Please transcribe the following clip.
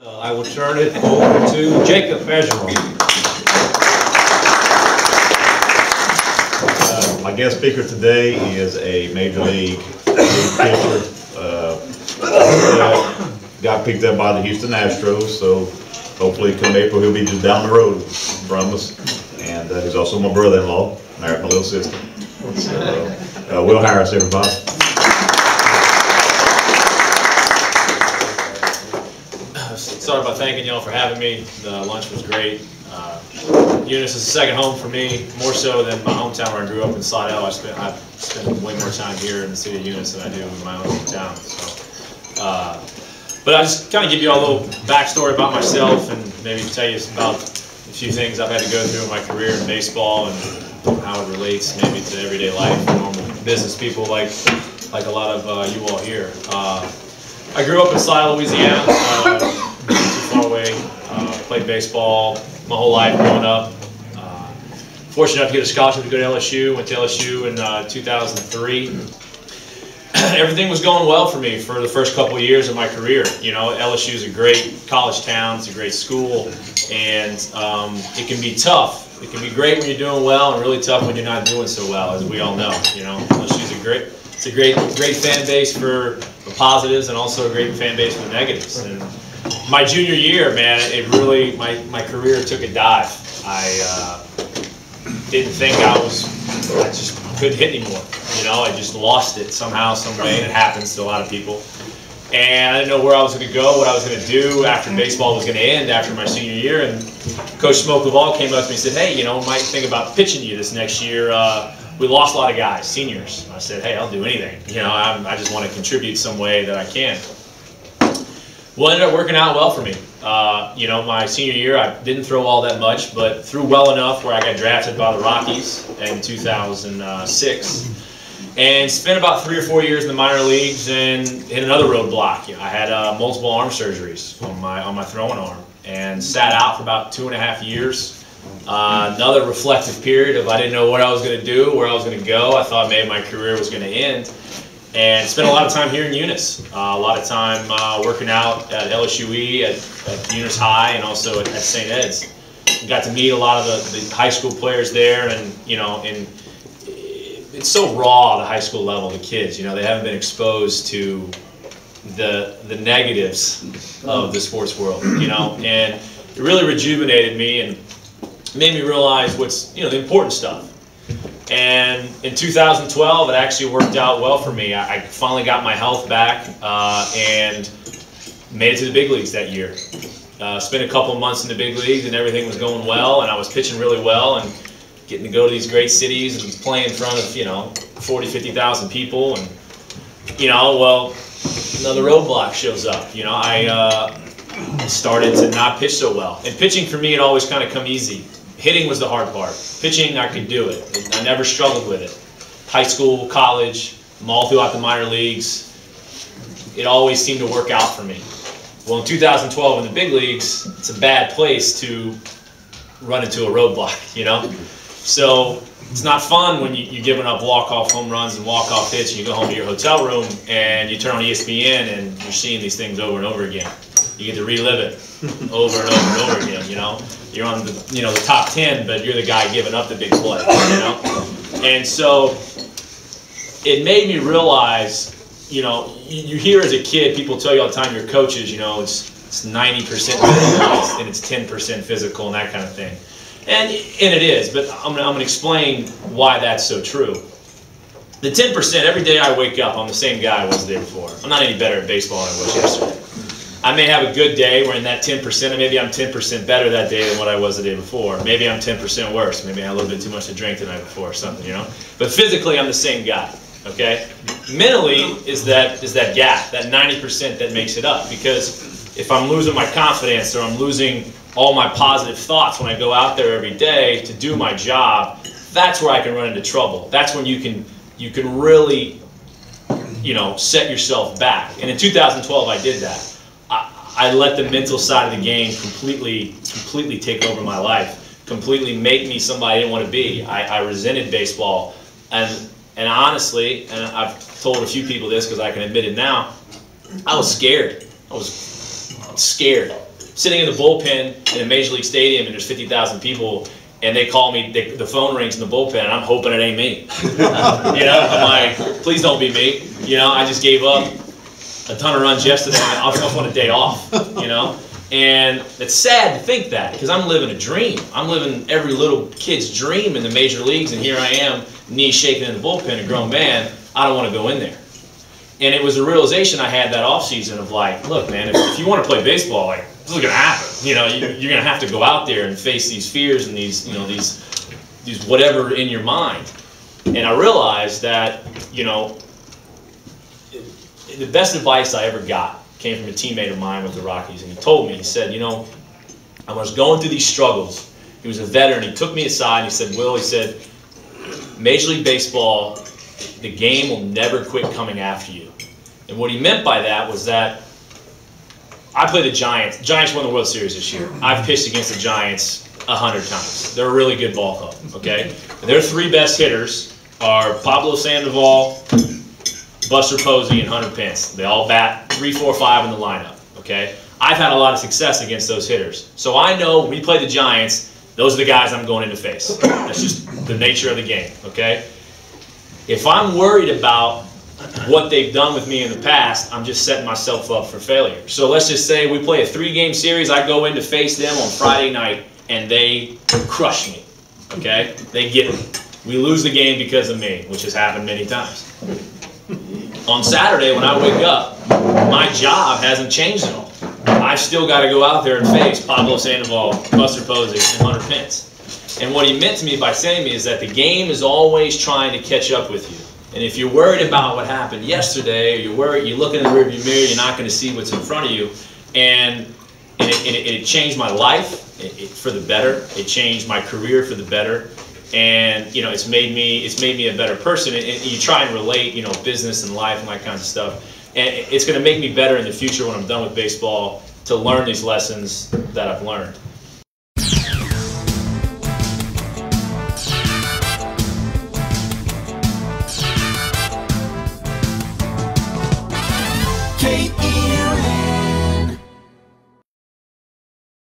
I will turn it over to Jacob Bergeron. My guest speaker today is a major league pitcher. Got picked up by the Houston Astros, so hopefully come April he'll be just down the road from us. And he's also my brother-in-law, married my little sister. So, Will Harris, everybody. Start by thanking y'all for having me. The lunch was great. Eunice is a second home for me, more so than my hometown where I grew up in Slidell. I spent way more time here in the city of Eunice than I do in my own hometown. So, but I'll just kind of give you all a little backstory about myself and maybe tell you about a few things I've had to go through in my career in baseball and how it relates maybe to everyday life for normal business people like a lot of you all here. I grew up in Slidell, Louisiana. Too far away. Played baseball my whole life growing up. Fortunate enough to get a scholarship to go to LSU. Went to LSU in 2003. Everything was going well for me for the first couple of years of my career. You know, LSU is a great college town. It's a great school, and it can be tough. It can be great when you're doing well, and really tough when you're not doing so well, as we all know. You know, LSU is a great fan base for the positives, and also a great fan base for the negatives. And my junior year, man, it really my career took a dive. I didn't think I just couldn't hit anymore. You know, I just lost it somehow, some way. It happens to a lot of people. And I didn't know where I was going to go, what I was going to do after baseball was going to end after my senior year. And Coach Smoke Laval came up to me and said, "Hey, you know, might think about pitching you this next year. We lost a lot of guys, seniors." I said, "Hey, I'll do anything. You know, I just want to contribute some way that I can." Well, it ended up working out well for me. You know, my senior year, I didn't throw all that much, but threw well enough where I got drafted by the Rockies in 2006. And spent about 3 or 4 years in the minor leagues and hit another roadblock. You know, I had multiple arm surgeries on my throwing arm and sat out for about 2.5 years. Another reflective period of I didn't know what I was going to do, where I was going to go. I thought maybe my career was going to end. And spent a lot of time here in Eunice. A lot of time working out at LSUE, at Eunice High, and also at St. Ed's. Got to meet a lot of the high school players there, and you know, and it's so raw, the high school level, the kids. You know, they haven't been exposed to the negatives of the sports world. You know, and it really rejuvenated me and made me realize what's, you know, the important stuff. And in 2012, it actually worked out well for me. I finally got my health back and made it to the big leagues that year. Spent a couple of months in the big leagues and everything was going well, and I was pitching really well and getting to go to these great cities and play in front of, you know, 40, 50,000 people. And, you know, well, another roadblock shows up. You know, I started to not pitch so well. And pitching for me had always kind of come easy. Hitting was the hard part. Pitching, I could do it. I never struggled with it. High school, college, all throughout the minor leagues, it always seemed to work out for me. Well, in 2012 in the big leagues, it's a bad place to run into a roadblock, you know? So it's not fun when you're giving up walk-off home runs and walk-off hits and you go home to your hotel room and you turn on ESPN and you're seeing these things over and over again. You get to relive it over and over and over again, you know? You're on the, you know, the top 10, but you're the guy giving up the big play, you know? And so it made me realize, you know, you hear as a kid, people tell you all the time, your coaches, you know, it's 90% physical and it's 10% physical and that kind of thing. And it is, but I'm going to explain why that's so true. The 10%, every day I wake up, I'm the same guy I was the day before. I'm not any better at baseball than I was yesterday. I may have a good day where in that 10%, and maybe I'm 10% better that day than what I was the day before. Maybe I'm 10% worse. Maybe I had a little bit too much to drink the night before or something, you know? But physically, I'm the same guy, okay? Mentally is that gap, that 90% that makes it up. Because if I'm losing my confidence or I'm losing all my positive thoughts when I go out there every day to do my job, that's where I can run into trouble. That's when you can really, you know, set yourself back. And in 2012, I did that. I let the mental side of the game completely take over my life, completely make me somebody I didn't want to be. I resented baseball, and honestly, and I've told a few people this because I can admit it now, I was scared. I was scared. sitting in the bullpen in a Major League Stadium and there's 50,000 people and they call me, the phone rings in the bullpen and I'm hoping it ain't me. You know, I'm like, please don't be me. You know, I just gave up a ton of runs yesterday and I just want a day off, you know? And it's sad to think that because I'm living a dream. I'm living every little kid's dream in the major leagues, and here I am, knees shaking in the bullpen, a grown man, I don't want to go in there. And it was a realization I had that offseason of like, look, man, if you want to play baseball, like, this is going to happen. You know, you're going to have to go out there and face these fears and these, you know, these whatever in your mind. And I realized that, you know, the best advice I ever got came from a teammate of mine with the Rockies. And he told me, he said, you know, I was going through these struggles. He was a veteran. He took me aside and he said, Will, he said, Major League Baseball, the game will never quit coming after you. And what he meant by that was that I play the Giants. The Giants won the World Series this year. I've pitched against the Giants 100 times. They're a really good ball club, okay? And their three best hitters are Pablo Sandoval, Buster Posey, and Hunter Pence. They all bat 3, 4, 5 in the lineup, okay? I've had a lot of success against those hitters. So I know when we play the Giants, those are the guys I'm going in to face. That's just the nature of the game, okay? If I'm worried about what they've done with me in the past, I'm just setting myself up for failure. So let's just say we play a 3-game series. I go in to face them on Friday night, and they crush me, okay? They get it. We lose the game because of me, which has happened many times. On Saturday, when I wake up, my job hasn't changed at all. I've still got to go out there and face Pablo Sandoval, Buster Posey, and Hunter Pence. And what he meant to me by saying to me is that the game is always trying to catch up with you. And if you're worried about what happened yesterday, or you're worried, you look in the rearview mirror, you're not going to see what's in front of you. And it changed my life for the better. It changed my career for the better. And you know, it's made me a better person. And you try and relate, you know, business and life and that kind of stuff. And it's going to make me better in the future when I'm done with baseball to learn these lessons that I've learned.